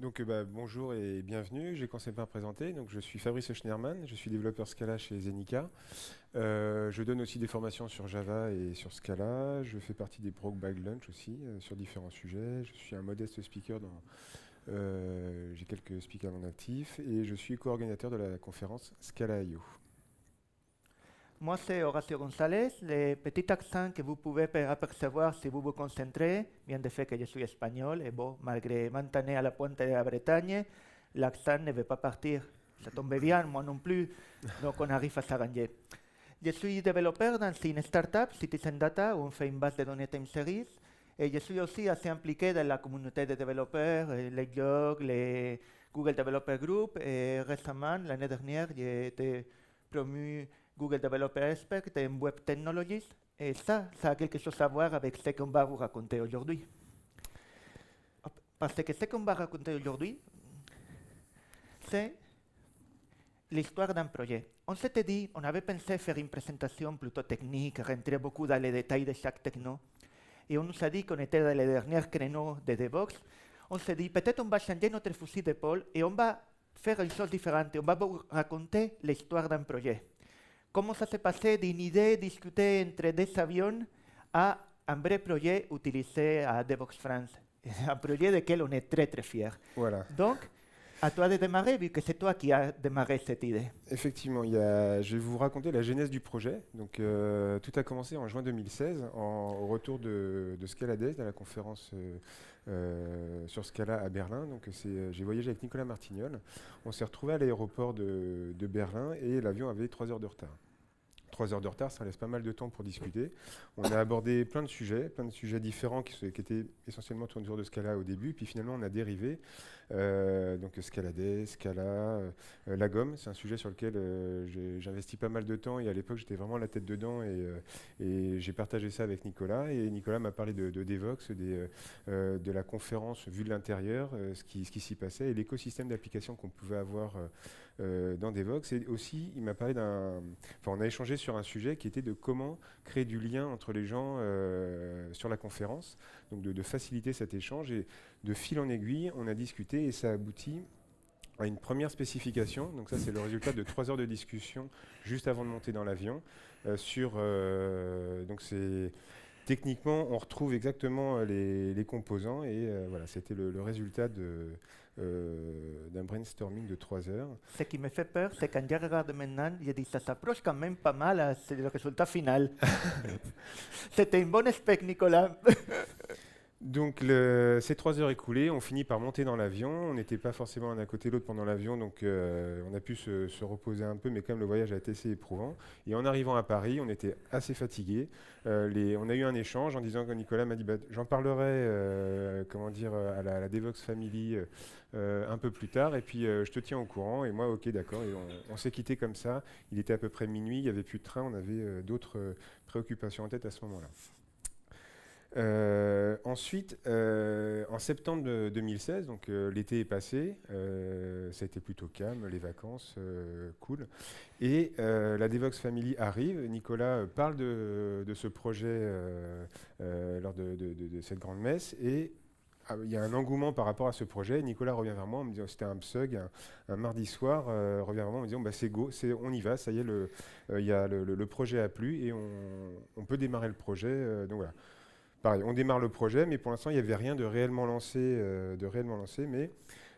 Donc bonjour et bienvenue, j'ai commencé par me présenter. Donc, je suis Fabrice Schneermann, je suis développeur Scala chez Zenica. Je donne aussi des formations sur Java et sur Scala. Je fais partie des Broke Bag Lunch aussi sur différents sujets. Je suis un modeste speaker j'ai quelques speakers en actif et je suis co-organisateur de la conférence Scala.io. Moi, c'est Horacio González. Le petit accent que vous pouvez apercevoir si vous vous concentrez vient du fait que je suis espagnol. Et bon, malgré 20 années à la pointe de la Bretagne, l'accent ne veut pas partir. Ça tombe bien, moi non plus. Donc, on arrive à s'arranger. Je suis développeur dans une startup, Citizen Data, où on fait une base de données time series. Et je suis aussi assez impliqué dans la communauté des développeurs, les blogs, les Google Developer Group. Et récemment, l'année dernière, j'ai été promu Google Developer Expert en Web Technologies. Et ça a quelque chose à voir avec ce qu'on va vous raconter aujourd'hui. Parce que ce qu'on va raconter aujourd'hui, c'est l'histoire d'un projet. On s'était dit, on avait pensé faire une présentation plutôt technique, rentrer beaucoup dans les détails de chaque techno. Et on nous a dit qu'on était dans les derniers créneaux de DevOps. On s'est dit, peut-être on va changer notre fusil d'épaule et on va faire une chose différente. On va vous raconter l'histoire d'un projet. Comment ça s'est passé d'une idée discutée entre des avions à un vrai projet utilisé à DevOps France. Un projet duquel on est très très fier. Voilà. Donc, à toi de démarrer, vu que c'est toi qui as démarré cette idée. Effectivement, je vais vous raconter la genèse du projet. Donc, tout a commencé en juin 2016, au retour de Scala Days, à la conférence sur Scala à Berlin. Donc, j'ai voyagé avec Nicolas Martignol. On s'est retrouvé à l'aéroport de Berlin et l'avion avait 3 heures de retard. 3 heures de retard, ça laisse pas mal de temps pour discuter. On a abordé plein de sujets différents qui étaient essentiellement tournés autour de Scala au début, puis finalement on a dérivé. Donc Scala Day, Scala, la gomme, c'est un sujet sur lequel j'investis pas mal de temps et à l'époque j'étais vraiment la tête dedans et j'ai partagé ça avec Nicolas et Nicolas m'a parlé de Devox, de la conférence vue de l'intérieur, ce qui s'y passait et l'écosystème d'applications qu'on pouvait avoir dans Devox et aussi il m'a parlé on a échangé sur un sujet qui était de comment créer du lien entre les gens sur la conférence, donc de faciliter cet échange et de fil en aiguille, on a discuté et ça aboutit à une première spécification. Donc ça, c'est le résultat de 3 heures de discussion juste avant de monter dans l'avion. Donc c'est techniquement, on retrouve exactement les composants et voilà, c'était le résultat d'un brainstorming de 3 heures. Ce qui me fait peur, c'est quand je regarde maintenant, je dis ça s'approche quand même pas mal à le résultat final. C'était une bonne spec, Nicolas. Donc ces 3 heures écoulées, on finit par monter dans l'avion. On n'était pas forcément l'un à côté de l'autre pendant l'avion, donc on a pu se reposer un peu, mais quand même le voyage a été assez éprouvant. Et en arrivant à Paris, on était assez fatigués. On a eu un échange en disant que Nicolas m'a dit bah, j'en parlerai comment dire, à la Devox Family un peu plus tard, et puis je te tiens au courant. Et moi, ok, d'accord. Et on s'est quitté comme ça. Il était à peu près minuit, il n'y avait plus de train, on avait d'autres préoccupations en tête à ce moment-là. Ensuite, en septembre 2016, donc l'été est passé, ça a été plutôt calme, les vacances, cool. Et la Devox Family arrive, Nicolas parle de ce projet lors de cette grande messe, et il y a un engouement par rapport à ce projet. Nicolas revient vers moi en me disant, c'était un psug, un mardi soir, revient vers moi en me disant, bah, c'est go, on y va, ça y est, il y a le projet a plu et on peut démarrer le projet. Donc voilà. Pareil, on démarre le projet, mais pour l'instant, il n'y avait rien de réellement lancé, mais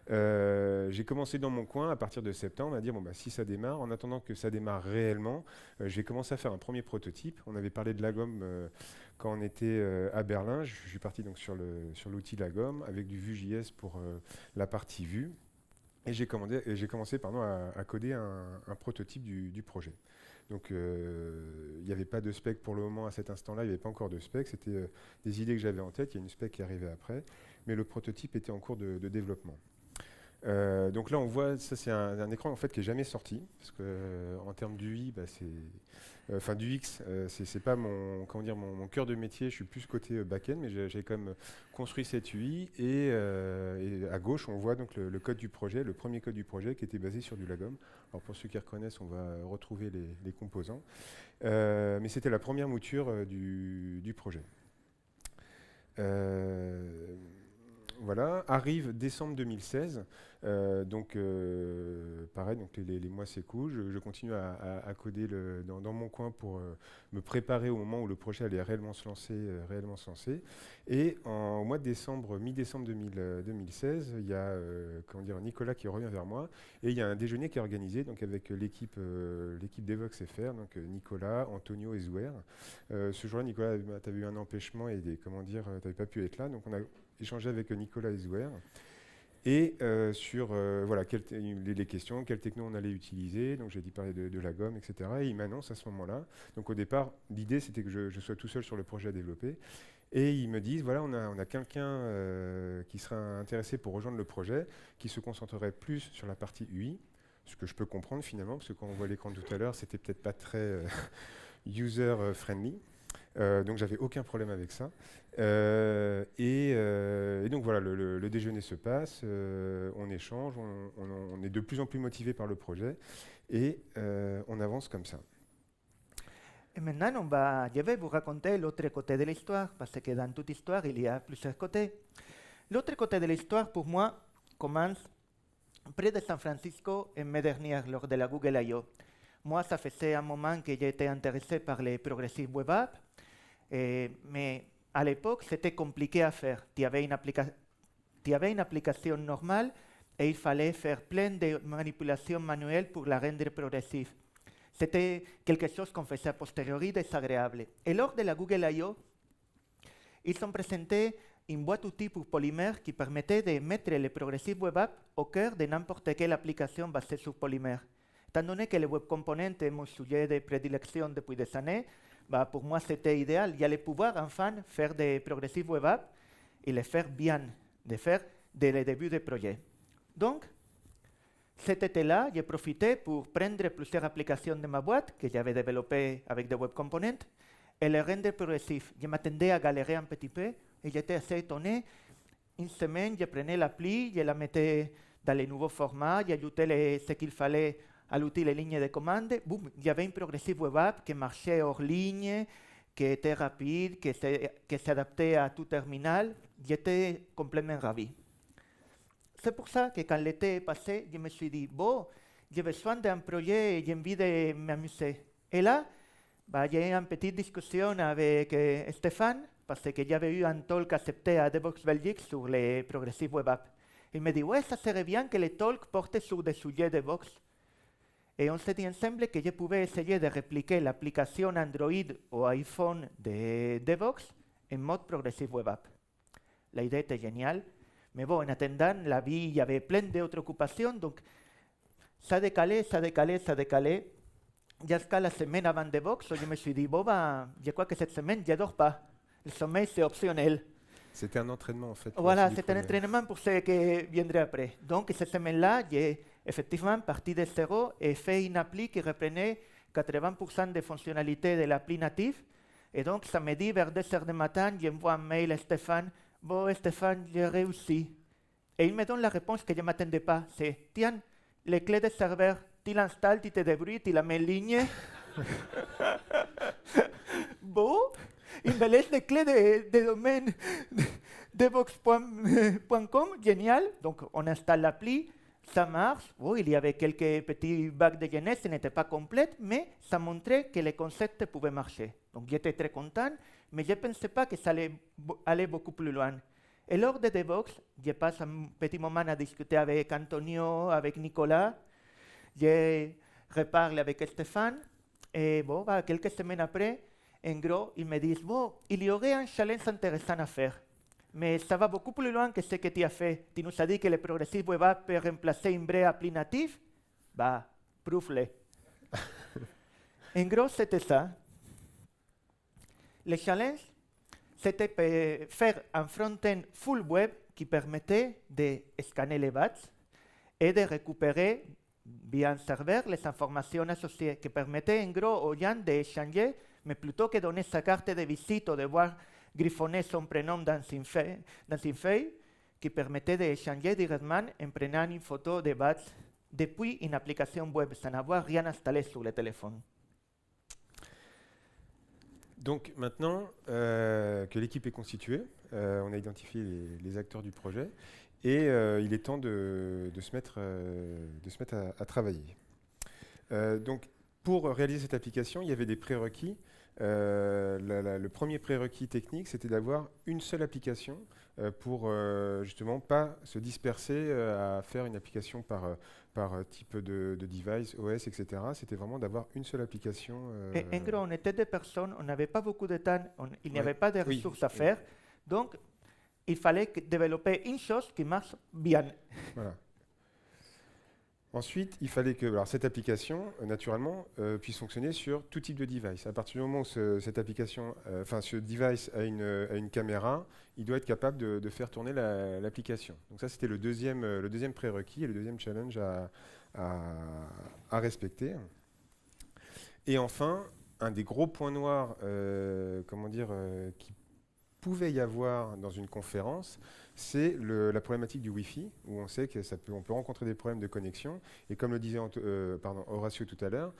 j'ai commencé dans mon coin à partir de septembre à dire, bon, bah, si ça démarre, en attendant que ça démarre réellement, j'ai commencé à faire un premier prototype. On avait parlé de la gomme quand on était à Berlin. Je suis parti donc sur l'outil la gomme avec du Vue.js pour la partie vue. Et j'ai commencé pardon, à coder un prototype du projet. Donc il n'y avait pas de spec pour le moment à cet instant-là, il n'y avait pas encore de spec, c'était des idées que j'avais en tête, il y a une spec qui est arrivée après, mais le prototype était en cours de développement. Donc là, on voit, ça c'est un écran en fait qui est jamais sorti, parce que en termes d'UI, bah, enfin du X, c'est pas comment dire, mon cœur de métier. Je suis plus côté back-end, mais j'ai quand même construit cette UI et à gauche, on voit donc le code du projet, le premier code du projet qui était basé sur du Lagom. Alors pour ceux qui reconnaissent, on va retrouver les composants, mais c'était la première mouture du projet. Voilà, arrive décembre 2016. Donc, pareil, donc les mois s'écoulent. Je continue à coder dans mon coin pour me préparer au moment où le projet allait réellement se lancer. Et au mois de décembre, mi-décembre 2016, il y a Nicolas qui revient vers moi et il y a un déjeuner qui est organisé donc, avec l'équipe d'Evox FR, donc Nicolas, Antonio et Zouer. Ce jour-là, Nicolas, tu avais eu un empêchement et tu n'avais pas pu être là. Donc, on a échangé avec Nicolas et Zouer. Et sur voilà, les questions, quelle techno on allait utiliser. Donc j'ai dit parler de la gomme, etc. Et il m'annonce à ce moment-là. Donc au départ, l'idée c'était que je sois tout seul sur le projet à développer. Et ils me disent, voilà, on a quelqu'un qui sera intéressé pour rejoindre le projet, qui se concentrerait plus sur la partie UI, ce que je peux comprendre finalement, parce que quand on voit l'écran tout à l'heure, c'était peut-être pas très user-friendly. Donc j'avais aucun problème avec ça. Et donc voilà, le déjeuner se passe, on échange, on est de plus en plus motivé par le projet et on avance comme ça. Et maintenant, je vais vous raconter l'autre côté de l'histoire, parce que dans toute histoire, il y a plusieurs côtés. L'autre côté de l'histoire, pour moi, commence près de San Francisco en mai dernier, lors de la Google I.O. Moi, ça faisait un moment que j'étais intéressé par les progressives web apps, mais à l'époque, c'était compliqué à faire. Tu avais une application normale et il fallait faire plein de manipulations manuelles pour la rendre progressive. C'était quelque chose qu'on faisait a posteriori désagréable. Et lors de la Google I.O., ils ont présenté une boîte outils pour Polymer qui permettait de mettre les progressives web apps au cœur de n'importe quelle application basée sur Polymer. Étant donné que le web component est mon sujet de prédilection depuis des années, pour moi c'était idéal. J'allais pouvoir enfin faire des progressives web apps et les faire bien, de faire dès le début du projet. Donc, cet été-là, j'ai profité pour prendre plusieurs applications de ma boîte que j'avais développées avec des web components et les rendre progressifs. Je m'attendais à galérer un petit peu et j'étais assez étonné. Une semaine, je prenais l'appli, je la mettais dans les nouveaux formats, j'ajoutais ce qu'il fallait à l'outil les lignes de commande. Boum, il y avait une progressive web app qui marchait hors ligne, qui était rapide, qui s'adaptait à tout terminal. J'étais complètement ravi. C'est pour ça que quand l'été est passé, je me suis dit, bon, j'ai besoin d'un projet et j'ai envie de m'amuser. Et là, j'ai eu une petite discussion avec Stéphane, parce que j'avais eu un talk accepté à Devoxx Belgique sur les progressives web apps. Il me dit, ouais, ça serait bien que les talks portent sur des sujets Devoxx. Et on s'est dit ensemble que je pouvais essayer de répliquer l'application Android ou iPhone de Devoxx en mode progressive web app. L'idée était géniale. Mais bon, en attendant, la vie, il y avait plein d'autres occupations, donc ça décalait. Jusqu'à la semaine avant Devoxx, je me suis dit, bon, je crois que cette semaine, je ne dors pas. Le sommeil, c'est optionnel. C'était un entraînement, en fait. Voilà, c'était un entraînement pour ce qui viendrait après. Donc, cette semaine-là, j'ai effectivement parti de zéro et fait une appli qui reprenait 80% des fonctionnalités de l'appli native. Et donc, samedi, vers 2 heures du matin, j'envoie un mail à Stéphane. Bon, Stéphane, j'ai réussi. Et il me donne la réponse que je ne m'attendais pas. C'est, tiens, les clés de serveur, tu l'installes, tu te débrouilles, tu la mets en ligne. Bon, il me laisse les clés de domaine devoxx.com, génial. Donc, on installe l'appli, ça marche. Oh, il y avait quelques petits bugs de jeunesse, ce n'était pas complète, mais ça montrait que les concepts pouvaient marcher. Donc, j'étais très content. Mais je ne pensais pas que ça allait aller beaucoup plus loin. Et lors de Devoxx, je passe un petit moment à discuter avec Antonio, avec Nicolas. Je reparle avec Stéphane. Et bon, quelques semaines après, en gros, ils me disent, bon, il y aurait un challenge intéressant à faire. Mais ça va beaucoup plus loin que ce que tu as fait. Tu nous as dit que le progressive web app peut remplacer une vraie appli native. Prouve-le. En gros, c'était ça. Le challenge, c'était faire un front-end full web qui permettait de scanner les batchs et de récupérer via un serveur les informations associées, qui permettait en gros aux gens d'échanger, mais plutôt que donner sa carte de visite ou de voir griffonner son prénom dans une feuille, qui permettait d'échanger directement en prenant une photo de batch depuis une application web sans avoir rien installé sur le téléphone. Donc maintenant que l'équipe est constituée, on a identifié les acteurs du projet et il est temps de se mettre à travailler. Donc, pour réaliser cette application, il y avait des prérequis. Le premier prérequis technique, c'était d'avoir une seule application pour justement pas se disperser à faire une application par type de device, OS, etc. C'était vraiment d'avoir une seule application. En gros, on était 2 personnes, on n'avait pas beaucoup de temps, il n'y Ouais. avait pas de Oui, ressources à oui. faire, donc il fallait développer une chose qui marche bien. Voilà. Ensuite, il fallait que cette application, naturellement, puisse fonctionner sur tout type de device. À partir du moment où cette application, ce device a une caméra, il doit être capable de faire tourner l'application. Donc ça, c'était le deuxième prérequis et le deuxième challenge à respecter. Et enfin, un des gros points noirs, qui pouvait y avoir dans une conférence, c'est la problématique du Wi-Fi, où on sait que on peut rencontrer des problèmes de connexion. Et comme le disait Horacio tout à l'heure,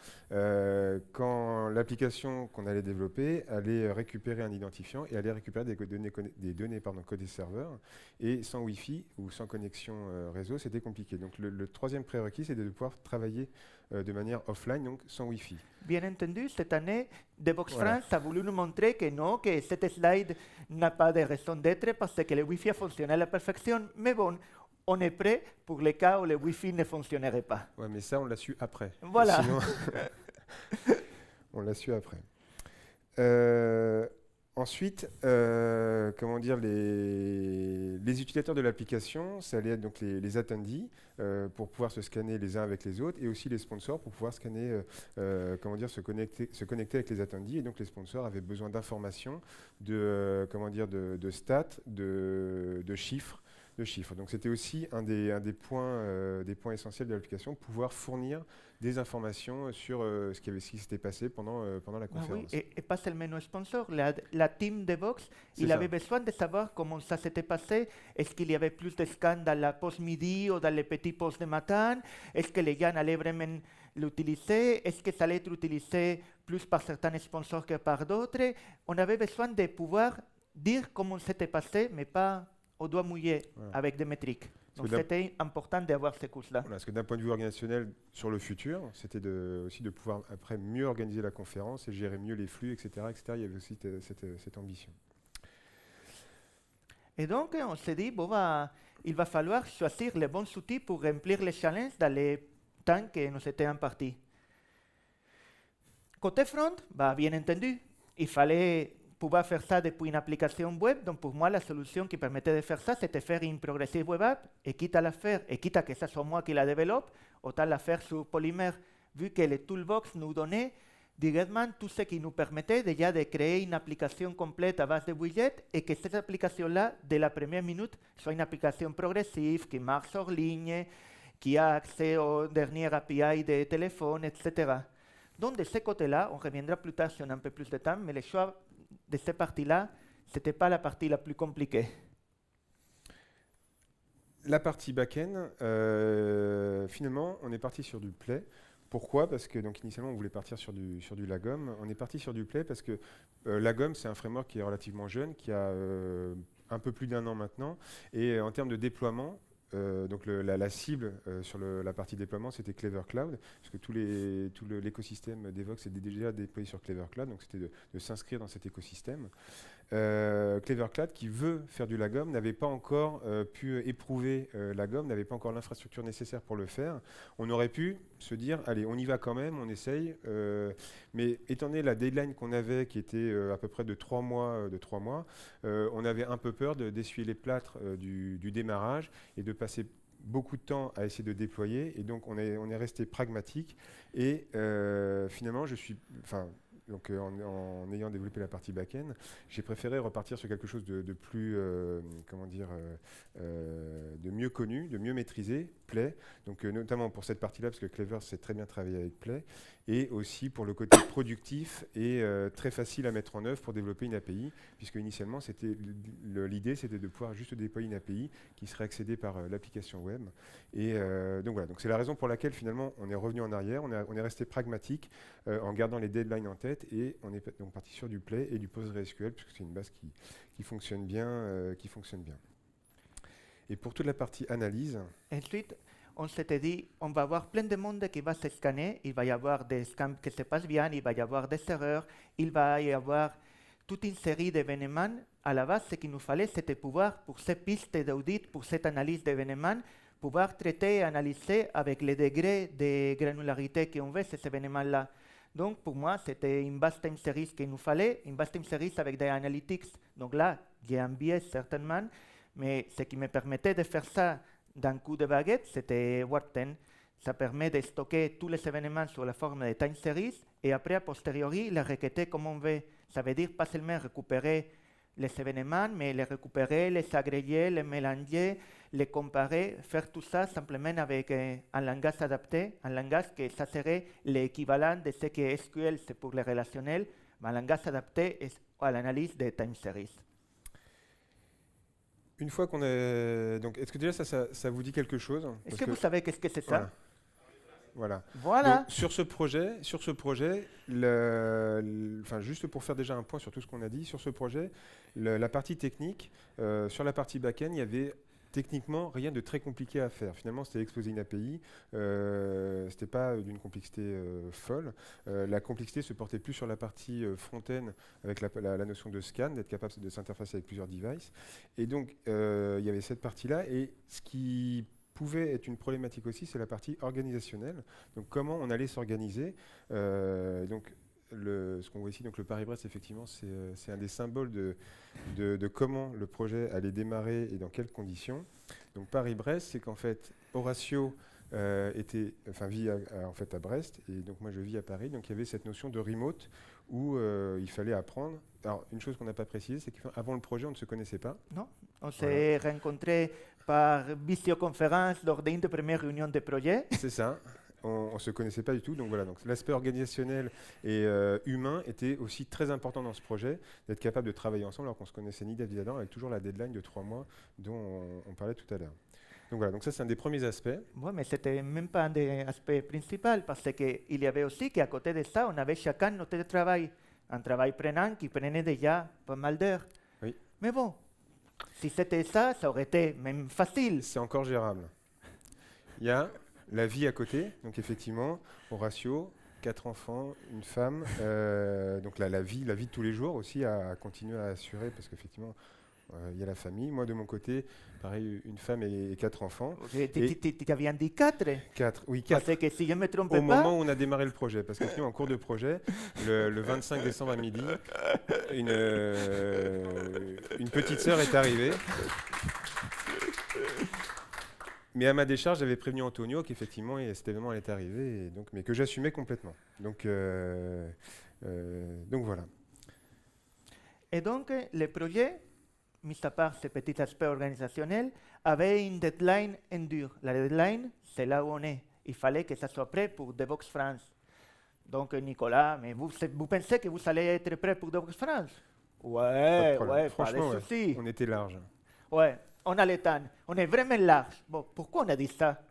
quand l'application qu'on allait développer allait récupérer un identifiant et allait récupérer des données côté serveur, et sans Wi-Fi ou sans connexion réseau, c'était compliqué. Donc le troisième prérequis, c'est de pouvoir travailler de manière offline, donc sans Wi-Fi. Bien entendu, cette année, Devox Voilà. France a voulu nous montrer que non, que cette slide n'a pas de raison d'être parce que le Wi-Fi a fonctionné à la perfection. Mais bon, on est prêt pour les cas où le Wi-Fi ne fonctionnerait pas. Ouais, mais ça, on l'a su après. Voilà. Sinon, on l'a su après. Ensuite, les utilisateurs de l'application, ça allait être donc les attendees pour pouvoir se scanner les uns avec les autres, et aussi les sponsors pour pouvoir scanner, se connecter avec les attendees. Et donc les sponsors avaient besoin d'informations, de stats, de chiffres. Donc c'était aussi un des points essentiels de l'application, pouvoir fournir des informations sur ce qui s'était passé pendant la Ah oui, conférence. et pas seulement nos sponsors, la team Devox, C'est il ça. avait besoin de savoir comment ça s'était passé. Est-ce qu'il y avait plus de scans dans la pause midi ou dans les petits pauses de matin? Est-ce que les gens allaient vraiment l'utiliser? Est-ce que ça allait être utilisé plus par certains sponsors que par d'autres? On avait besoin de pouvoir dire comment c'était passé, mais pas au doigt mouillé, Voilà. avec des métriques. Parce Donc que c'était important d'avoir ces courses-là. Voilà, parce que d'un point de vue organisationnel sur le futur, c'était aussi de pouvoir après mieux organiser la conférence et gérer mieux les flux, etc. Il y avait aussi cette ambition. Et donc, on s'est dit, bon, il va falloir choisir les bons outils pour remplir les challenges dans les temps que nous étaient impartis. Côté front, bien entendu, il fallait pouvoir faire ça depuis une application web. Donc, pour moi, la solution qui permettait de faire ça, c'était faire une progressive web app. Et quitte à la faire, et quitte à que ça soit moi qui la développe, autant la faire sur Polymer, vu que le toolbox nous donnait directement tout ce qui nous permettait déjà de créer une application complète à base de widgets et que cette application-là, dès la première minute, soit une application progressive qui marche hors ligne, qui a accès aux dernières API des téléphones, etc. Donc, de ce côté-là, on reviendra plus tard si on a un peu plus de temps, mais le choix de cette partie-là, ce n'était pas la partie la plus compliquée. La partie back-end, finalement, on est parti sur du Play. Pourquoi? Parce que donc initialement on voulait partir sur du Lagom. On est parti sur du Play parce que Lagom, c'est un framework qui est relativement jeune, qui a un peu plus d'1 an maintenant. Et en termes de déploiement, donc la cible sur la partie déploiement, c'était Clever Cloud, parce que tout l'écosystème Devox est déjà déployé sur Clever Cloud, donc c'était de s'inscrire dans cet écosystème. Clever Cloud, qui veut faire du Lagom, n'avait pas encore pu éprouver Lagom, n'avait pas encore l'infrastructure nécessaire pour le faire. On aurait pu se dire, allez, on y va quand même, on essaye, mais étant donné la deadline qu'on avait, qui était à peu près de 3 mois, on avait un peu peur d'essuyer les plâtres du démarrage et de passer beaucoup de temps à essayer de déployer. Et donc, on est resté pragmatique. Et finalement, donc, en ayant développé la partie back-end, j'ai préféré repartir sur quelque chose de plus, de mieux connu, de mieux maîtrisé, Play, donc notamment pour cette partie-là, parce que Clever sait très bien travailler avec Play, et aussi pour le côté productif et très facile à mettre en œuvre pour développer une API, puisque initialement l'idée c'était de pouvoir juste déployer une API qui serait accédée par l'application web. Et donc voilà, donc c'est la raison pour laquelle finalement on est revenu en arrière, on est resté pragmatique en gardant les deadlines en tête, et on est donc parti sur du Play et du PostgreSQL, puisque c'est une base qui fonctionne bien, Et pour toute la partie analyse, Ensuite, on s'était dit, on va avoir plein de monde qui va se scanner, il va y avoir des scans qui se passent bien, il va y avoir des erreurs, il va y avoir toute une série d'événements. À la base, ce qu'il nous fallait, c'était pouvoir, pour ces pistes d'audit, pour cette analyse d'événements, pouvoir traiter et analyser avec les degrés de granularité qu'on veut ces événements-là. Donc, pour moi, c'était une base time series qu'il nous fallait, une base time series avec des analytics. Donc là, j'ai un biais certainement, mais ce qui me permettait de faire ça d'un coup de baguette, c'était Word10. Ça permet de stocker tous les événements sous la forme de time series et après, a posteriori, les requêter comme on veut. Ça veut dire pas seulement récupérer les événements, mais les récupérer, les agréger, les mélanger, les comparer, faire tout ça simplement avec un langage adapté, un langage que ça serait l'équivalent de ce que SQL c'est pour les relationnels, mais un langage adapté à l'analyse des time series. une fois qu'on est... Donc, est-ce que déjà ça vous dit quelque chose? Est-ce que vous savez qu'est-ce que c'est ça? Voilà. Voilà. Donc, sur ce projet, enfin, juste pour faire déjà un point sur tout ce qu'on a dit, sur ce projet, la partie technique, sur la partie back-end, il y avait techniquement rien de très compliqué à faire. Finalement, c'était exposer une API, c'était pas d'une complexité folle. La complexité se portait plus sur la partie front-end avec la notion de scan, d'être capable de s'interfacer avec plusieurs devices. Et donc, il y avait cette partie-là. Et ce qui pouvait être une problématique aussi, c'est la partie organisationnelle. Donc, comment on allait s'organiser. Donc, ce qu'on voit ici, donc le Paris-Brest, effectivement, c'est un des symboles de comment le projet allait démarrer et dans quelles conditions. Donc Paris-Brest, c'est qu'en fait, Horatio vit en fait à Brest, et donc moi je vis à Paris. Donc il y avait cette notion de remote où il fallait apprendre. Alors une chose qu'on n'a pas précisée, c'est qu'avant le projet, on ne se connaissait pas. Non, on s'est rencontrés par visioconférence lors d'une des premières réunions de projet. C'est ça. On ne se connaissait pas du tout, donc voilà. Donc l'aspect organisationnel et humain était aussi très important dans ce projet, d'être capable de travailler ensemble alors qu'on se connaissait ni d'Avis Adam, avec toujours la deadline de 3 mois dont on parlait tout à l'heure. Donc voilà, donc ça c'est un des premiers aspects. Oui, mais c'était même pas un des aspects principaux, parce qu'il y avait aussi qu'à côté de ça, on avait chacun notre travail, un travail prenant qui prenait déjà pas mal d'heures. Oui. Mais bon, si c'était ça, ça aurait été même facile. C'est encore gérable. Il y a la vie à côté, donc effectivement, Horatio, 4 enfants, une femme, donc la vie de tous les jours aussi à continuer à assurer, parce qu'effectivement, il y a la famille. Moi, de mon côté, pareil, une femme et 4 enfants. Tu avais dit 4? 4, oui, 4. Parce que si je ne me trompe Au moment où on a démarré le projet, parce qu'en en cours de projet, le 25 décembre à midi, une petite sœur est arrivée. Mais à ma décharge, j'avais prévenu Antonio qu'effectivement, cet événement allait arriver, et donc, mais que j'assumais complètement. Donc voilà. Et donc, le projet, mis à part ce petit aspect organisationnel, avait une deadline endure. La deadline, c'est là où on est. Il fallait que ça soit prêt pour Devoxx France. Donc, Nicolas, mais vous pensez que vous allez être prêt pour Devoxx France? Ouais, franchement, pas de souci. On était large. Ouais, on a le temps. On est vraiment large. Bon, pourquoi on a dit ça?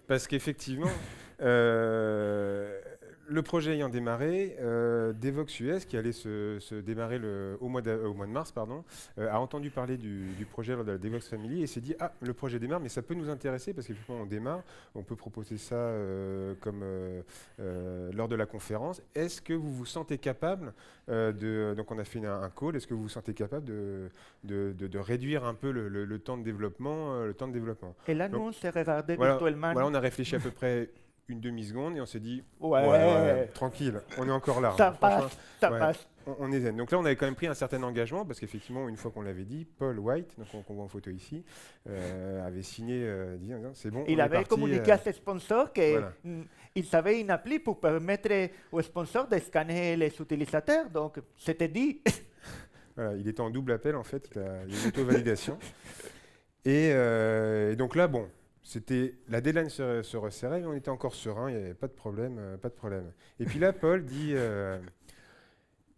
Parce qu'effectivement, le projet ayant démarré, Devoxx US, qui allait se démarrer au mois de mars, a entendu parler du projet de la Devoxx Family et s'est dit « Ah, le projet démarre, mais ça peut nous intéresser parce qu'effectivement on démarre, on peut proposer ça lors de la conférence. Est-ce que vous vous sentez capable donc on a fait un call, est-ce que vous vous sentez capable de réduire un peu le temps de développement, Et là, donc, nous, on s'est regardé voilà, virtuellement. Voilà, on a réfléchi à peu près une demi-seconde et on s'est dit ouais, tranquille, on est encore là. Ça passe. On est zen. Donc là, on avait quand même pris un certain engagement parce qu'effectivement, une fois qu'on l'avait dit, Paul White, donc qu'on voit en photo ici, avait signé, disant c'est bon. Il avait communiqué à ses sponsors qu'il avait une appli pour permettre aux sponsors de scanner les utilisateurs. Donc, c'était dit. Voilà, il était en double appel en fait, il y a une auto-validation. Et donc là, bon, la deadline se resserrait, mais on était encore serein, il n'y avait pas de problème, pas de problème. Et puis là, Paul dit,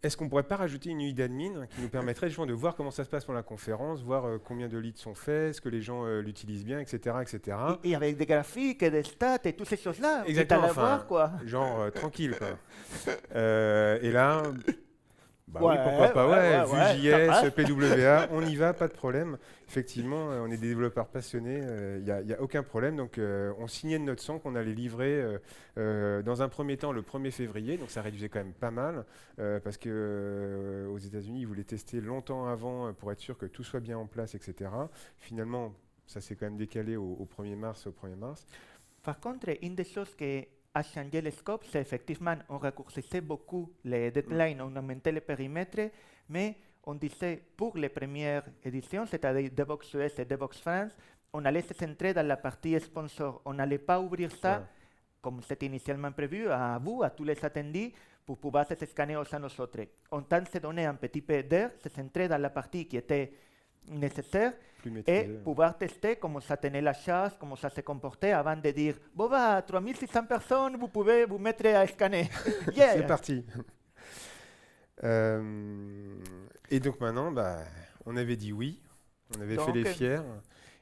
est-ce qu'on ne pourrait pas rajouter une UI d'admin qui nous permettrait justement de voir comment ça se passe pour la conférence, voir combien de leads sont faits, est-ce que les gens l'utilisent bien, etc., etc. Et avec des graphiques et des stats et toutes ces choses-là, Exactement, à la voir, quoi. genre tranquille, quoi. Et là, bah oui, Ouais, pourquoi pas, ouais, Vue.js, PWA, on y va, pas de problème. Effectivement, on est des développeurs passionnés, il n'y a aucun problème. Donc, on signait de notre sang qu'on allait livrer dans un premier temps le 1er février, donc ça réduisait quand même pas mal, parce que aux États-Unis, ils voulaient tester longtemps avant pour être sûr que tout soit bien en place, etc. Finalement, ça s'est quand même décalé au 1er mars, Par contre, une des choses qui a changé le scope, c'est effectivement, on raccourcissait beaucoup les deadlines, on augmentait le périmètre, mais on disait pour les premières éditions, c'est-à-dire Devoxx US et Devoxx France, on allait se centrer dans la partie sponsor. On n'allait pas ouvrir ça, Ouais. comme c'était initialement prévu, à vous, à tous les attendus, pour pouvoir se scanner aussi à nosotros. On tente de se donner un petit peu d'air, se centrer dans la partie qui était nécessaire, Plus et maîtrisé. pouvoir tester comment ça tenait la chasse, comment ça se comportait avant de dire bon bah 3600 personnes, vous pouvez vous mettre à scanner. Yeah. C'est parti. Et donc maintenant, bah, on avait dit oui, on avait fait les fiers,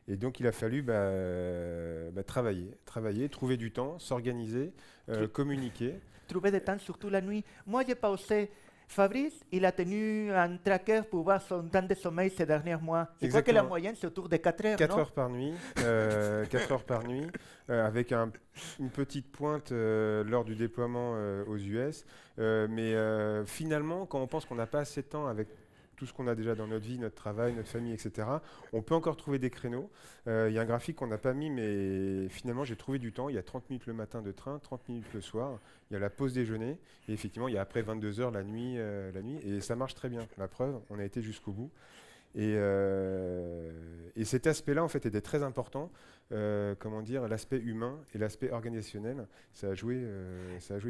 et donc il a fallu travailler, trouver du temps, s'organiser, communiquer. Trouver du temps, surtout la nuit. Moi, j'ai pas osé. Fabrice, il a tenu un tracker pour voir son temps de sommeil ces derniers mois. Je crois que la Exactement. moyenne, c'est autour de 4 heures, 4 non? heures par nuit, 4 heures par nuit, avec une petite pointe lors du déploiement aux US. Mais finalement, quand on pense qu'on n'a pas assez de temps avec tout ce qu'on a déjà dans notre vie, notre travail, notre famille, etc., on peut encore trouver des créneaux. Il y a un graphique qu'on n'a pas mis, mais finalement, j'ai trouvé du temps. Il y a 30 minutes le matin de train, 30 minutes le soir. Il y a la pause déjeuner. Et effectivement, il y a après 22 heures la nuit. Et ça marche très bien. La preuve, on a été jusqu'au bout. Et cet aspect-là, en fait, était très important. Comment dire, l'aspect humain et l'aspect organisationnel, ça a joué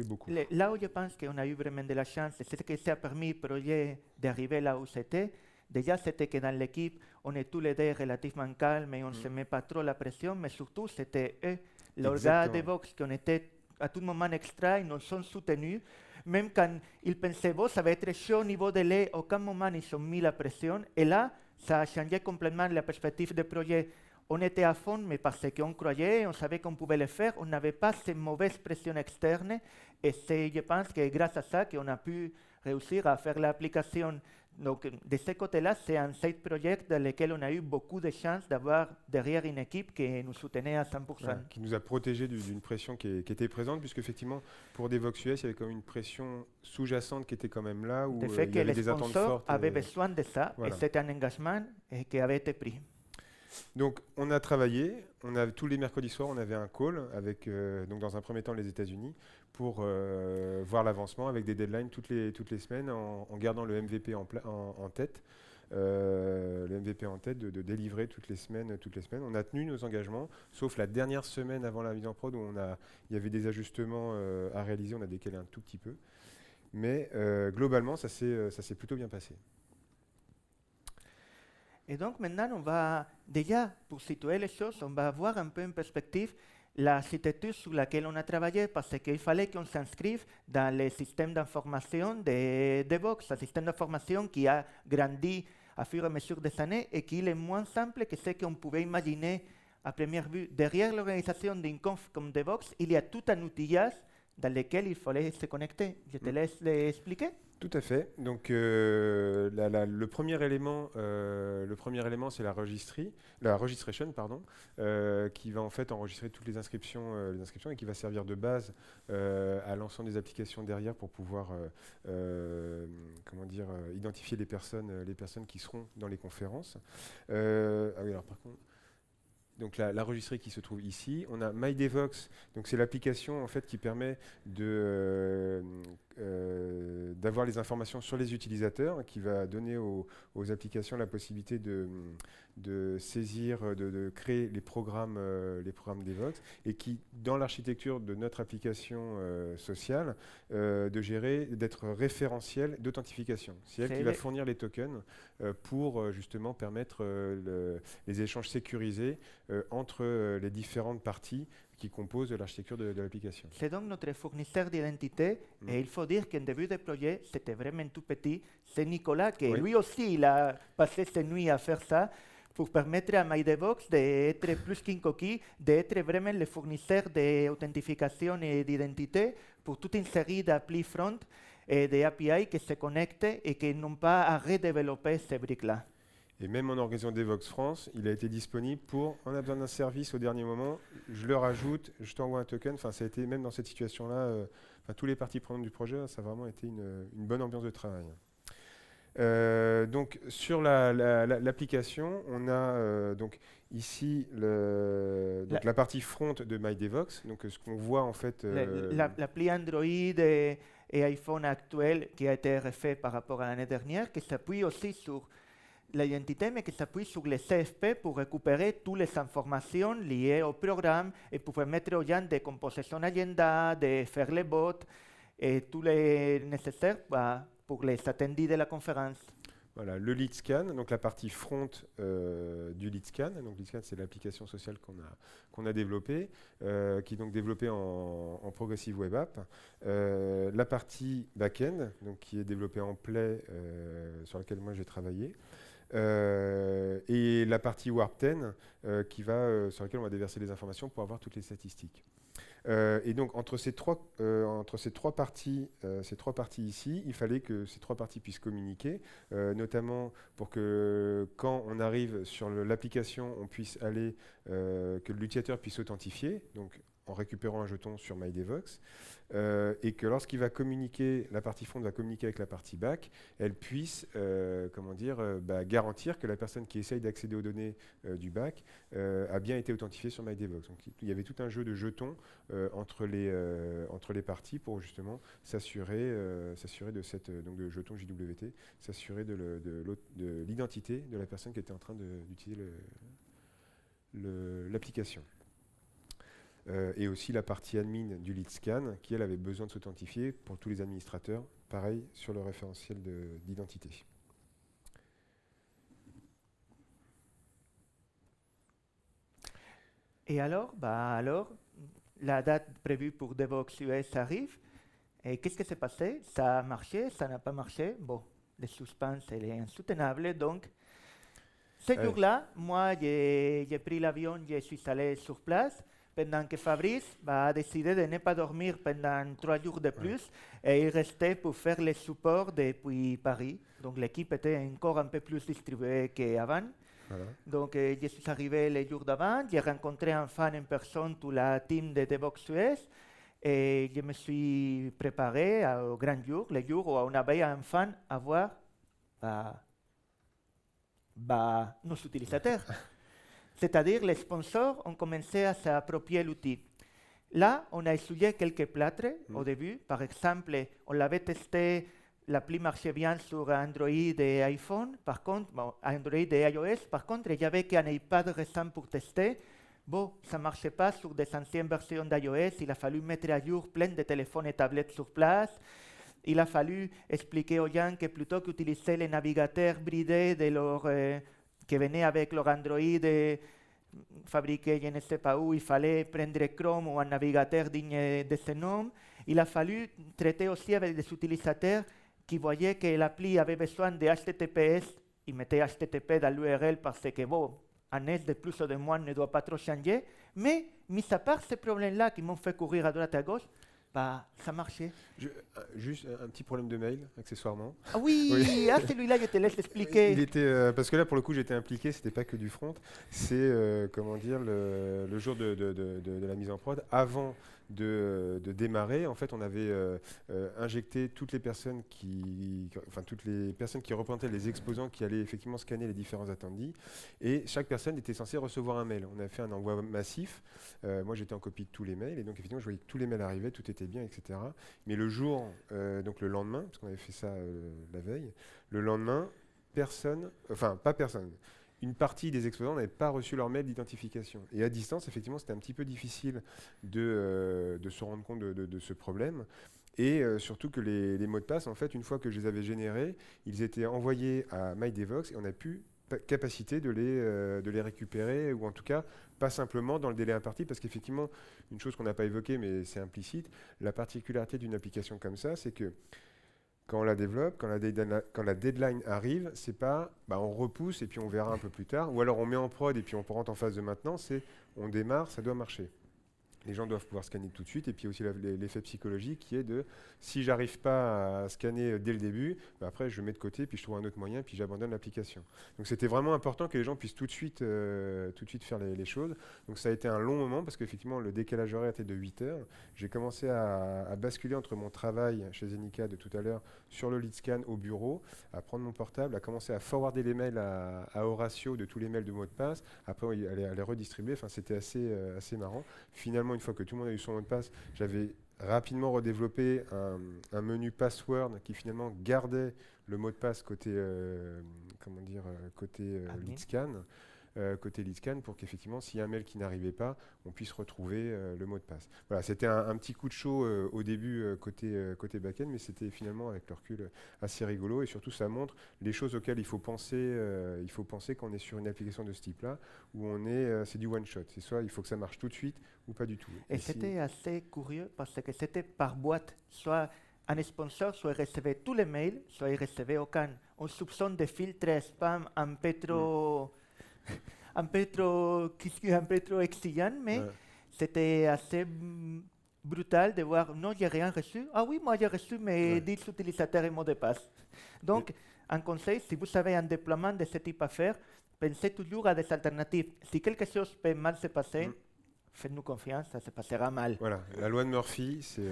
beaucoup. Là où je pense qu'on a eu vraiment de la chance, c'est que ça a permis au projet d'arriver là où c'était. Déjà, c'était que dans l'équipe, on est tous les deux relativement calmes et on ne se met pas trop la pression, mais surtout, c'était eux, l'organe de Vox, qui ont été à tout moment extra, ils nous ont soutenus. Même quand ils pensaient, bon, ça va être chaud au niveau de l'air, à aucun moment ils ont mis la pression. Et là, ça a changé complètement la perspective du projet. On était à fond, mais parce qu'on croyait, on savait qu'on pouvait le faire, on n'avait pas cette mauvaise pression externe. Et c'est, je pense que grâce à ça qu'on a pu réussir à faire l'application. Donc, de ce côté-là, c'est un side project dans lequel on a eu beaucoup de chance d'avoir derrière une équipe qui nous soutenait à 100%. Voilà, qui nous a protégés d'une pression qui était présente, puisque effectivement, pour des Vox US, il y avait quand même une pression sous-jacente qui était quand même là, où De fait il y que avait les des attentes sponsors fortes. avaient besoin de ça, Voilà. et c'était un engagement qui avait été pris. Donc, on a travaillé. Tous les mercredis soirs, on avait un call avec, donc dans un premier temps, les États-Unis, pour voir l'avancement avec des deadlines toutes les semaines, en gardant le MVP en tête. Le MVP en tête de délivrer toutes les semaines. On a tenu nos engagements, sauf la dernière semaine avant la mise en prod où il y avait des ajustements à réaliser, on a décalé un tout petit peu. Mais globalement, ça s'est plutôt bien passé. Et donc maintenant, on va déjà, pour situer les choses, on va voir un peu en perspective l'architecture sur laquelle on a travaillé, parce qu'il fallait qu'on s'inscrive dans le système d'information de Vox, un système d'information qui a grandi à fur et à mesure des années et qui est moins simple que ce qu'on pouvait imaginer à première vue. Derrière l'organisation d'une conf comme Vox, il y a tout un outillage dans lequel il fallait se connecter. Je te laisse l'expliquer. Tout à fait. Donc le premier élément, c'est la registration, pardon, qui va en fait enregistrer toutes les inscriptions et qui va servir de base à l'ensemble des applications derrière pour pouvoir, identifier les personnes qui seront dans les conférences. Ah oui, alors par contre. Donc la registrie qui se trouve ici. On a MyDevoxx, donc c'est l'application en fait qui permet de d'avoir les informations sur les utilisateurs, qui va donner aux applications la possibilité de saisir, de créer les programmes Devoxx, et qui, dans l'architecture de notre application sociale, d'être référentiel d'authentification. C'est elle qui va fournir les tokens pour justement permettre les échanges sécurisés entre les différentes parties qui composent l'architecture de l'application. C'est donc notre fournisseur d'identité, et il faut dire qu'en début de projet, c'était vraiment tout petit. C'est Nicolas qui, lui aussi, il a passé ses nuits à faire ça pour permettre à MyDevoxx d'être plus qu'une coquille, d'être vraiment le fournisseur d'authentification et d'identité pour toute une série d'applis front et d'API qui se connectent et qui n'ont pas à redévelopper ces briques-là. Et même en organisant Devoxx France, il a été disponible pour, on a besoin d'un service au dernier moment, je le rajoute, je t'envoie un token. Enfin, ça a été, même dans cette situation-là, tous les parties prenantes du projet, ça a vraiment été une bonne ambiance de travail. Donc, sur l'application, on a donc ici la partie front de MyDevoxx. Donc, ce qu'on voit en fait... L'appli Android et iPhone actuel qui a été refait par rapport à l'année dernière, qui s'appuie aussi sur l'identité, mais qui s'appuie sur les CFP pour récupérer toutes les informations liées au programme et pour permettre aux gens de composer son agenda, de faire les bots et tout les nécessaire pour les attendus de la conférence. Voilà, le lead scan, donc la partie front du lead scan. Donc lead scan, c'est l'application sociale qu'on a développée, qui est donc développée en Progressive Web App. La partie back-end, donc qui est développée en Play, sur laquelle moi j'ai travaillé. Et la partie Warp 10 sur laquelle on va déverser les informations pour avoir toutes les statistiques. Et donc entre ces trois parties ici, il fallait que ces trois parties puissent communiquer, notamment pour que quand on arrive sur l'application, on puisse aller, que l'utilisateur puisse s'authentifier, donc en récupérant un jeton sur MyDevoxx, et que lorsqu'il va communiquer, la partie front va communiquer avec la partie back, elle puisse garantir que la personne qui essaye d'accéder aux données du back a bien été authentifiée sur MyDevoxx. Donc il y avait tout un jeu de jetons entre les parties pour justement s'assurer de de jetons JWT, s'assurer de l'identité de la personne qui était en train d'utiliser l'application. Et aussi la partie admin du lead scan, qui elle avait besoin de s'authentifier pour tous les administrateurs, pareil sur le référentiel d'identité. Et alors, la date prévue pour Devoxx US arrive. Et qu'est-ce qui s'est passé? Ça a marché, ça n'a pas marché. Bon, le suspense il est insoutenable. Donc, ce jour-là, moi, j'ai pris l'avion, je suis allé sur place. Pendant que Fabrice a décidé de ne pas dormir pendant 3 jours de plus, et il restait pour faire le support depuis Paris. Donc l'équipe était encore un peu plus distribuée qu'avant. Voilà. Donc je suis arrivé le jour d'avant, j'ai rencontré enfin en personne toute la team de Devoxx US, et je me suis préparé au grand jour, le jour où on avait enfin à voir nos utilisateurs. C'est-à-dire les sponsors ont commencé à s'approprier l'outil. Là, on a essuyé quelques plâtres au début. Par exemple, on l'avait testé, l'appli marchait bien sur Android et iPhone. Par contre, Android et iOS. Par contre, il n'y avait qu'un iPad récent pour tester. Bon, ça ne marchait pas sur des anciennes versions d'iOS. Il a fallu mettre à jour plein de téléphones et tablettes sur place. Il a fallu expliquer aux gens que plutôt qu'utiliser les navigateurs bridés de leur... qui venaient avec leur Android fabriqué je ne sais pas où, il fallait prendre Chrome ou un navigateur digne de ce nom. Il a fallu traiter aussi avec des utilisateurs qui voyaient que l'appli avait besoin de HTTPS. Ils mettaient HTTP dans l'URL parce que, bon, un S de plus ou de moins ne doit pas trop changer. Mais, mis à part ces problèmes-là qui m'ont fait courir à droite et à gauche, ça marchait. Juste un petit problème de mail, accessoirement. Ah oui, ah, celui-là, je te laisse expliquer. Il était, parce que là, pour le coup, j'étais impliqué, c'était pas que du front. C'est, le jour de la mise en prod, avant de démarrer, en fait, on avait injecté toutes les personnes toutes les personnes qui représentaient les exposants qui allaient effectivement scanner les différents attendus, et chaque personne était censée recevoir un mail. On a fait un envoi massif. Moi, j'étais en copie de tous les mails, et donc effectivement, je voyais que tous les mails arrivaient, tout était bien, etc. Mais le jour, donc le lendemain, parce qu'on avait fait ça la veille, le lendemain, pas personne. Une partie des exposants n'avaient pas reçu leur mail d'identification. Et à distance, effectivement, c'était un petit peu difficile de se rendre compte de ce problème. Et surtout que les mots de passe, en fait, une fois que je les avais générés, ils étaient envoyés à MyDevox et on n'a plus capacité de les récupérer, ou en tout cas pas simplement dans le délai imparti, parce qu'effectivement, une chose qu'on n'a pas évoquée, mais c'est implicite, la particularité d'une application comme ça, c'est que quand on la développe, quand la deadline arrive, c'est pas on repousse et puis on verra un peu plus tard, ou alors on met en prod et puis on rentre en phase de maintenance, c'est on démarre, ça doit marcher. Les gens doivent pouvoir scanner tout de suite, et puis aussi l'effet psychologique qui est de, si j'arrive pas à scanner dès le début, après je mets de côté, puis je trouve un autre moyen, puis j'abandonne l'application. Donc c'était vraiment important que les gens puissent tout de suite faire les choses. Donc ça a été un long moment, parce qu'effectivement le décalage horaire était de 8 heures. J'ai commencé à basculer entre mon travail chez Zenica de tout à l'heure sur le lead scan au bureau, à prendre mon portable, à commencer à forwarder les mails à Horatio de tous les mails de mots de passe, après à les redistribuer. Enfin, c'était assez marrant. Finalement, une fois que tout le monde a eu son mot de passe, j'avais rapidement redéveloppé un menu password qui finalement gardait le mot de passe côté lead scan. Côté lead scan, pour qu'effectivement, s'il y a un mail qui n'arrivait pas, on puisse retrouver le mot de passe. Voilà, c'était un petit coup de chaud au début côté back-end, mais c'était finalement, avec le recul, assez rigolo, et surtout ça montre les choses auxquelles il faut penser quand on est sur une application de ce type-là, où c'est du one-shot. C'est soit il faut que ça marche tout de suite, ou pas du tout. Et c'était assez curieux, parce que c'était par boîte, soit un sponsor soit recevait tous les mails, soit il recevait aucun. On soupçonne des filtres spam un peu trop exigeant, mais c'était assez brutal de voir, non, il n'y a rien reçu. Ah oui, moi j'ai reçu mes 10 utilisateurs et mots de passe. Donc, un conseil, si vous avez un déploiement de ce type à faire, pensez toujours à des alternatives. Si quelque chose peut mal se passer, faites-nous confiance, ça se passera mal. Voilà, la loi de Murphy, c'est...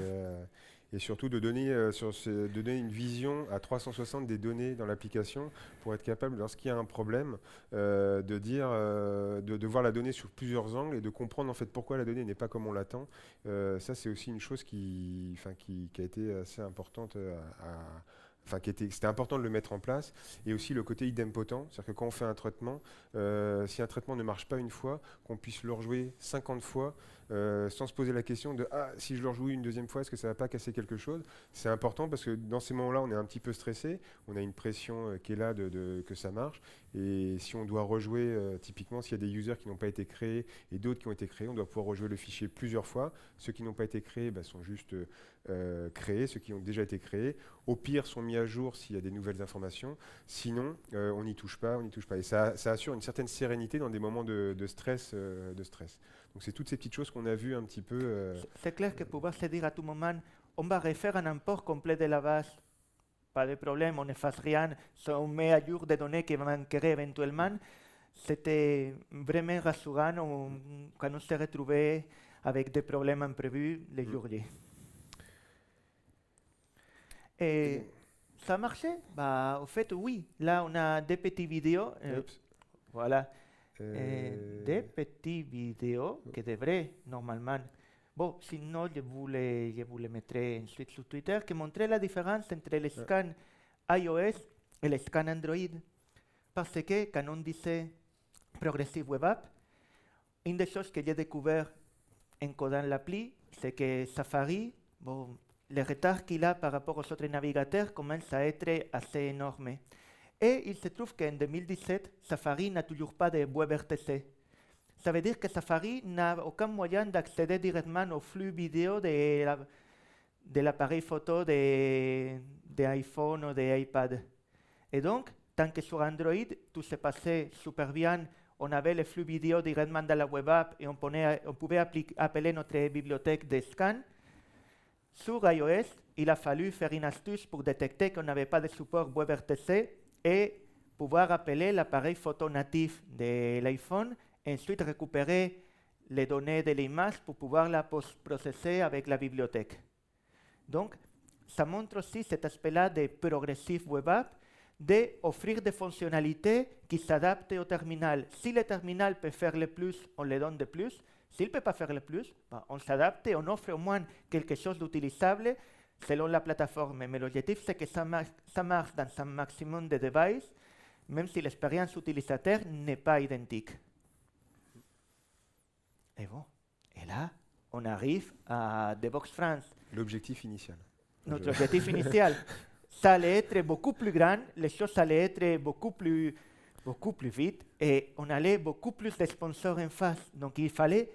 et surtout de donner une vision à 360 des données dans l'application, pour être capable, lorsqu'il y a un problème, de voir la donnée sur plusieurs angles et de comprendre en fait pourquoi la donnée n'est pas comme on l'attend. Ça, c'est aussi une chose qui a été assez importante c'était important de le mettre en place. Et aussi le côté idempotent, c'est-à-dire que quand on fait un traitement, si un traitement ne marche pas une fois, qu'on puisse le rejouer 50 fois, sans se poser la question de si je le rejoue une deuxième fois, est-ce que ça ne va pas casser quelque chose? C'est important, parce que dans ces moments-là, on est un petit peu stressé, on a une pression qui est là que ça marche, et si on doit rejouer, typiquement s'il y a des users qui n'ont pas été créés et d'autres qui ont été créés, on doit pouvoir rejouer le fichier plusieurs fois. Ceux qui n'ont pas été créés sont juste créés, ceux qui ont déjà été créés, au pire, sont mis à jour s'il y a des nouvelles informations. Sinon, on n'y touche pas. Et ça assure une certaine sérénité dans des moments de stress. Donc, c'est toutes ces petites choses qu'on a vues un petit peu. C'est clair que pouvoir se dire à tout moment, on va refaire un import complet de la base. Pas de problème, on ne fasse rien, on met à jour des données qui manqueraient éventuellement. C'était vraiment rassurant quand on s'est retrouvé avec des problèmes imprévus les jours J. Et ça a marché? Au fait, oui. Là, on a des petites vidéos. Voilà. Des petites vidéos qui devraient normalement... Bon, sinon, je vous les mettrai ensuite sur Twitter, qui montraient la différence entre le scan iOS et le scan Android. Parce que quand on disait Progressive Web App, une des choses que j'ai découvert en codant l'appli, c'est que Safari, le retard qu'il a par rapport aux autres navigateurs commence à être assez énorme. Et il se trouve qu'en 2017, Safari n'a toujours pas de WebRTC. Ça veut dire que Safari n'a aucun moyen d'accéder directement au flux vidéo de l'appareil photo d'iPhone ou d'iPad. Et donc, tant que sur Android, tout se passait super bien, on avait le flux vidéo directement dans la web app et on pouvait appeler notre bibliothèque de scan. Sur iOS, il a fallu faire une astuce pour détecter qu'on n'avait pas de support WebRTC et pouvoir appeler l'appareil photo natif de l'iPhone et ensuite récupérer les données de l'image pour pouvoir la post-processer avec la bibliothèque. Donc, ça montre aussi cet aspect-là de Progressive Web App, d'offrir des fonctionnalités qui s'adaptent au terminal. Si le terminal peut faire le plus, on le donne de plus. S'il ne peut pas faire le plus, on s'adapte et on offre au moins quelque chose d'utilisable selon la plateforme. Mais l'objectif, c'est que ça marche dans un maximum de devices, même si l'expérience utilisateur n'est pas identique. Et bon, et là, on arrive à Devoxx France. L'objectif initial. Notre objectif initial, ça allait être beaucoup plus grand, les choses allaient être beaucoup plus vite et on allait beaucoup plus de sponsors en face. Donc il fallait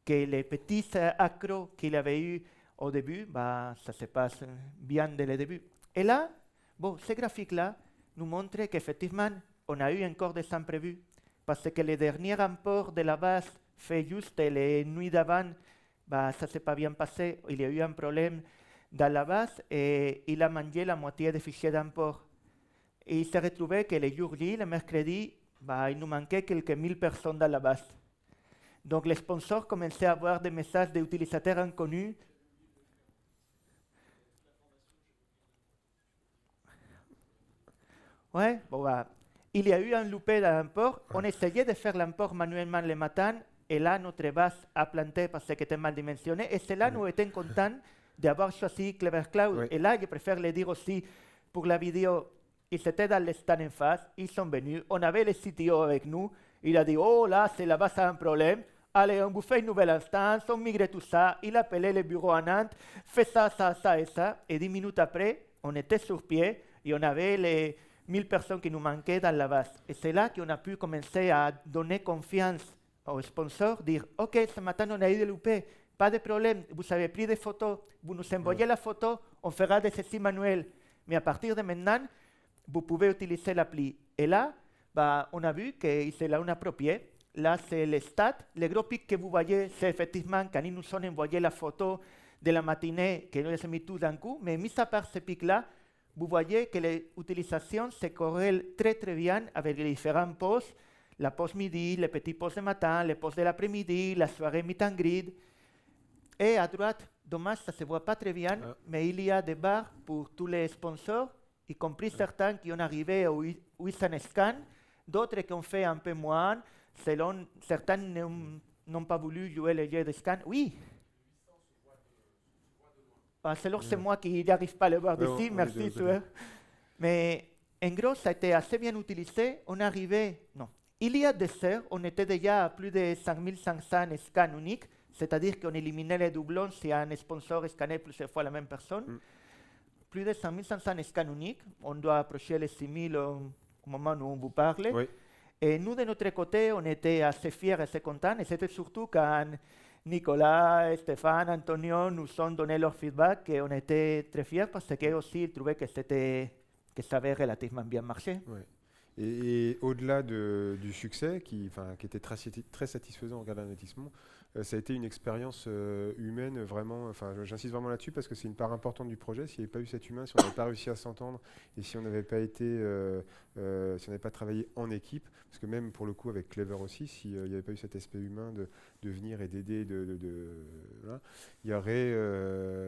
que les petits accros qu'il avait eu au début, ça se passe bien dès le début. Et là, bon, ce graphique-là nous montre qu'effectivement, on a eu encore des imprévus parce que le dernier import de la base fait juste les nuits d'avant, ça ne s'est pas bien passé, il y a eu un problème dans la base et il a mangé la moitié des fichiers d'import. Et il s'est retrouvé que le jour J, le mercredi, il nous manquait quelques 1000 personnes dans la base. Donc les sponsors commençaient à avoir des messages d'utilisateurs inconnus. Ouais, bon, il y a eu un loupé d'import. On essayait de faire l'import manuellement le matin et là, notre base a planté parce qu'elle était mal dimensionnée. Et c'est là nous étions contents d'avoir choisi Clever Cloud. Oui. Et là, je préfère le dire aussi pour la vidéo, ils étaient dans le stand en face, ils sont venus, on avait le CTO avec nous, il a dit, oh là, c'est la base a un problème, allez, on vous fait une nouvelle instance, on migre tout ça, il appelait le bureau à Nantes, fait ça, ça, ça et ça, et 10 minutes après, on était sur pied et on avait les 1000 personnes qui nous manquaient dans la base. Et c'est là qu'on a pu commencer à donner confiance aux sponsors, dire, ok, ce matin on a eu des loupés, pas de problème, vous avez pris des photos, vous nous envoyez la photo, on fera des essais manuels. Mais à partir de maintenant, vous pouvez utiliser l'appli. Et là, on a vu que c'est là on approprié. Là, c'est le stat. Le gros pic que vous voyez, c'est effectivement quand ils nous ont envoyé la photo de la matinée, que nous les avons mis tout d'un coup. Mais mis à part ce pic-là, vous voyez que l'utilisation se corrèle très très bien avec les différents postes. La pause midi, les petits postes de matin, les postes de l'après-midi, la soirée meet and greet. Et à droite, dommage, ça ne se voit pas très bien, mais il y a des barres pour tous les sponsors, y compris certains qui ont arrivé au Wizan Scan, d'autres qui ont fait un peu moins, selon certains n'ont pas voulu jouer le jeu de scan. Oui. C'est moi qui n'arrive pas à le voir d'ici, merci. Mais en gros, ça a été assez bien utilisé. On est arrivé, non. Il y a des heures, on était déjà à plus de 5500 scans uniques. C'est-à-dire qu'on éliminait les doublons si un sponsor scannait plusieurs fois la même personne. Plus de 5500 scans uniques. On doit approcher les 6000 au moment où on vous parle. Oui. Et nous, de notre côté, on était assez fiers et assez contents. Et c'était surtout quand Nicolas, Stéphane, Antonio nous ont donné leur feedback et on était très fiers parce qu'eux aussi ils trouvaient que ça avait relativement bien marché. Ouais. Et au-delà du succès, qui était très satisfaisant en regardant l'investissement, ça a été une expérience humaine vraiment, j'insiste vraiment là-dessus parce que c'est une part importante du projet. S'il n'y avait pas eu cet humain, si on n'avait pas réussi à s'entendre et si on n'avait pas si on n'avait pas travaillé en équipe, parce que même pour le coup avec Clever aussi, s'il n'y avait pas eu cet aspect humain de venir et d'aider, voilà, il y aurait,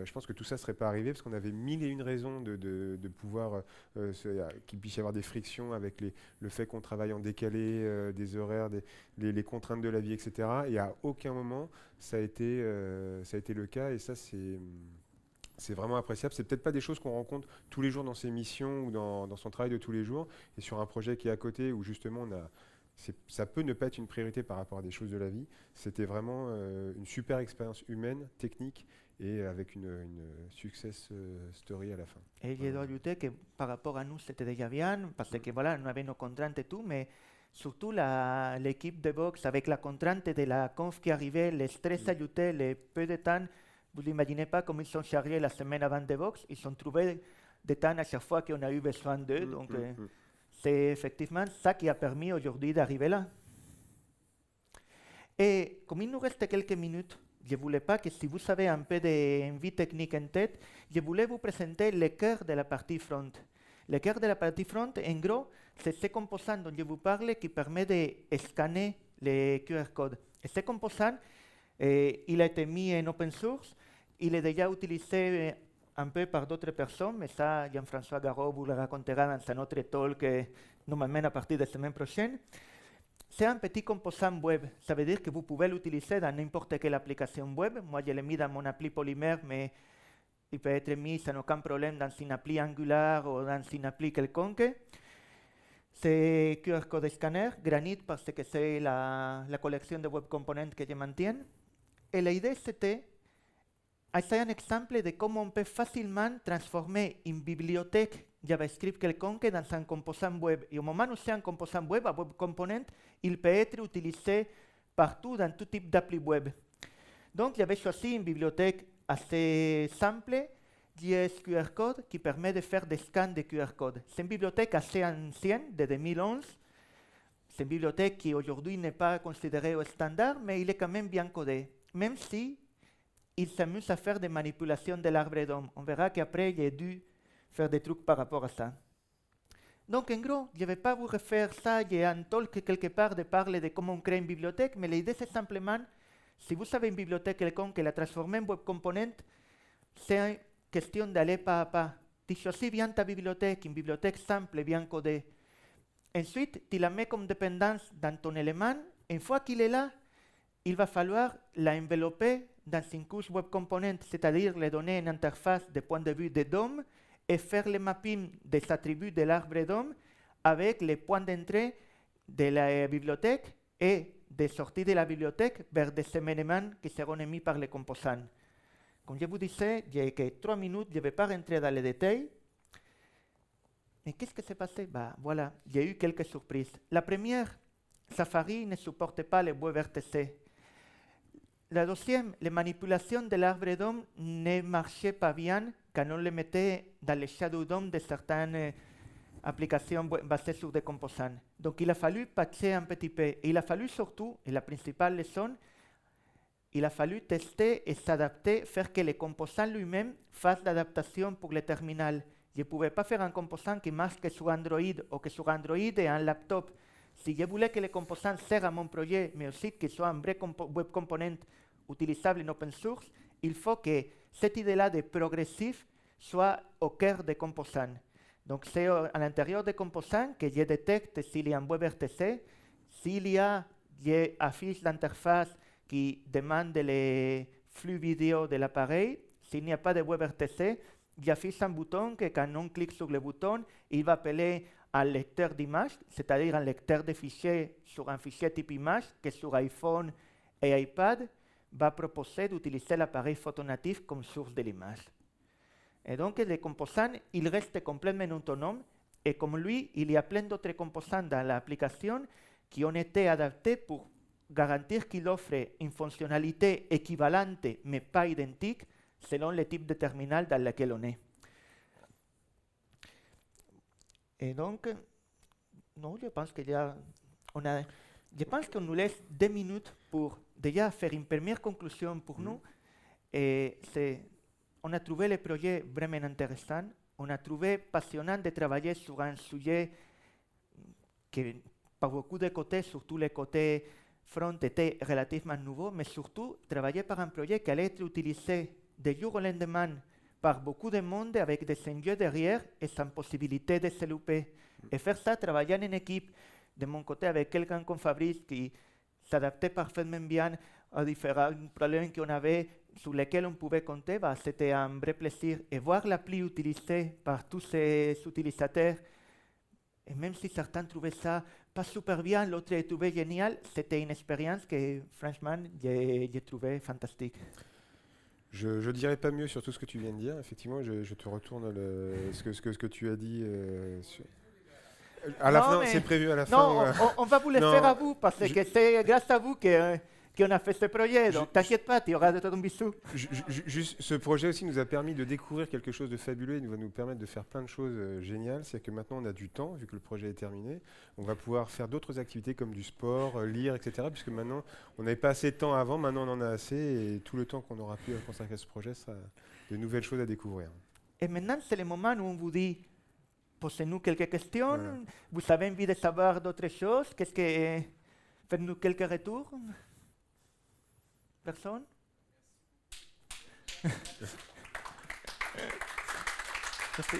je pense que tout ça ne serait pas arrivé parce qu'on avait 1001 raisons de pouvoir, qu'il puisse y avoir des frictions avec le fait qu'on travaille en décalé, des horaires, les contraintes de la vie, etc. Et à aucun moment, ça a été le cas et ça, c'est vraiment appréciable. C'est peut-être pas des choses qu'on rencontre tous les jours dans ses missions ou dans son travail de tous les jours. Et sur un projet qui est à côté où justement ça peut ne pas être une priorité par rapport à des choses de la vie. C'était vraiment une super expérience humaine, technique et avec une success story à la fin. Et je dois ajouter que par rapport à nous, c'était déjà bien parce que voilà, on avait nos contraintes et tout, mais surtout l'équipe de Vox, avec la contrainte de la conf qui arrivait, le stress ajouté, le peu de temps, vous n'imaginez pas comme ils sont chargés la semaine avant de Vox, ils ont trouvé des temps à chaque fois qu'on a eu besoin d'eux, donc c'est effectivement ça qui a permis aujourd'hui d'arriver là. Et comme il nous reste quelques minutes, je ne voulais pas que si vous avez un peu d'envie technique en tête, je voulais vous présenter le cœur de la partie front. Le cœur de la partie front, en gros, c'est ce composant dont je vous parle qui permet de scanner les QR codes. Et ce composant, Il a été mis en open source. Il est déjà utilisé un peu par d'autres personnes, mais ça, Jean-François Garot vous le racontera dans un autre talk normalement à partir de la semaine prochaine. C'est un petit composant web. Ça veut dire que vous pouvez l'utiliser dans n'importe quelle application web. Moi, je l'ai mis dans mon appli Polymère, mais il peut être mis sans aucun problème dans une appli Angular ou dans une appli quelconque. C'est QR Code Scanner, Granite, parce que c'est la collection de web components que je maintiens. Et l'idée, c'était c'est un exemple de comment on peut facilement transformer une bibliothèque JavaScript quelconque dans un composant web. Et au moment où c'est un composant web, un web component, il peut être utilisé partout dans tout type d'appli web. Donc, j'avais choisi une bibliothèque assez simple, JS QR Code, qui permet de faire des scans de QR Code. C'est une bibliothèque assez ancienne, de 2011. C'est une bibliothèque qui aujourd'hui n'est pas considérée au standard, mais il est quand même bien codé. Même si il s'amuse à faire des manipulations de l'arbre d'homme. On verra qu'après, j'ai dû faire des trucs par rapport à ça. Donc, en gros, je ne vais pas vous refaire ça. J'ai un talk quelque part de parler de comment on crée une bibliothèque, mais l'idée, c'est simplement, si vous avez une bibliothèque quelconque et la transformez en web component, c'est une question d'aller pas à pas. Tu choisis bien ta bibliothèque, une bibliothèque simple, bien codée. Ensuite, tu la mets comme dépendance dans ton élément. Une fois qu'il est là, il va falloir l'envelopper dans une couche web component, c'est-à-dire les donner une interface de point de vue de DOM et faire le mapping des attributs de l'arbre DOM avec les points d'entrée de la bibliothèque et des sorties de la bibliothèque vers des éléments qui seront émis par les composants. Comme je vous disais, j'ai que 3 minutes, je ne vais pas rentrer dans les détails. Mais qu'est-ce qui s'est passé? Voilà, j'ai eu quelques surprises. La première, Safari ne supporte pas les WebRTC. La deuxième, les manipulations de l'arbre DOM ne marchaient pas bien quand on les mettait dans les shadow DOM de certaines applications basées sur des composants. Donc il a fallu patcher un petit peu. Et il a fallu surtout, et la principale leçon, il a fallu tester et s'adapter, faire que les composants lui-même fassent l'adaptation pour le terminal. Je ne pouvais pas faire un composant qui marche que sur Android ou que sur Android et un laptop. Si je voulais que les composants servent à mon projet, mais aussi qu'ils soient un vrai web component utilisable en open source, il faut que cette idée-là de progressif soit au cœur des composants. Donc c'est à l'intérieur des composants que je détecte s'il y a un WebRTC, s'il y a, j'affiche l'interface qui demande les flux vidéo de l'appareil. S'il n'y a pas de WebRTC, j'affiche un bouton que quand on clique sur le bouton, il va appeler un lecteur d'images, c'est-à-dire un lecteur de fichiers sur un fichier type image que sur iPhone et iPad va proposer d'utiliser l'appareil photonatif comme source de l'image. Et donc, le composant, il reste complètement autonome. Et comme lui, il y a plein d'autres composants dans l'application qui ont été adaptés pour garantir qu'il offre une fonctionnalité équivalente, mais pas identique, selon le type de terminal dans lequel on est. Et donc, non, je pense je pense qu'on nous laisse 2 minutes pour déjà faire une première conclusion pour nous. Et on a trouvé le projet vraiment intéressant. On a trouvé passionnant de travailler sur un sujet qui, par beaucoup de côtés, surtout les côtés front, était relativement nouveau, mais surtout travailler par un projet qui allait être utilisé de jour au lendemain par beaucoup de monde avec des enjeux derrière et sans possibilité de se louper. Et faire ça, travailler en équipe, de mon côté avec quelqu'un comme Fabrice qui s'adaptait parfaitement bien aux différents problèmes qu'on avait sur lesquels on pouvait compter, c'était un vrai plaisir. Et voir l'appli utilisée par tous ces utilisateurs, et même si certains trouvaient ça pas super bien, l'autre trouvait génial, c'était une expérience que franchement j'ai trouvé fantastique. Je ne dirais pas mieux sur tout ce que tu viens de dire. Effectivement, je te retourne ce que tu as dit. À la fin, c'est prévu à la fin. Non, on va vous le faire à vous, parce que c'est grâce à vous qu'on a fait ce projet. Donc, t'inquiète pas, tu auras de ton bisou. Juste, ce projet aussi nous a permis de découvrir quelque chose de fabuleux. Il va nous permettre de faire plein de choses géniales. C'est que maintenant, on a du temps, vu que le projet est terminé. On va pouvoir faire d'autres activités comme du sport, lire, etc. Puisque maintenant, on n'avait pas assez de temps avant. Maintenant, on en a assez. Et tout le temps qu'on aura pu consacrer à ce projet sera de nouvelles choses à découvrir. Et maintenant, c'est le moment où on vous dit, posez-nous quelques questions. Ouais. Vous avez envie de savoir d'autres choses? Faites-nous quelques retours. Personne? Merci.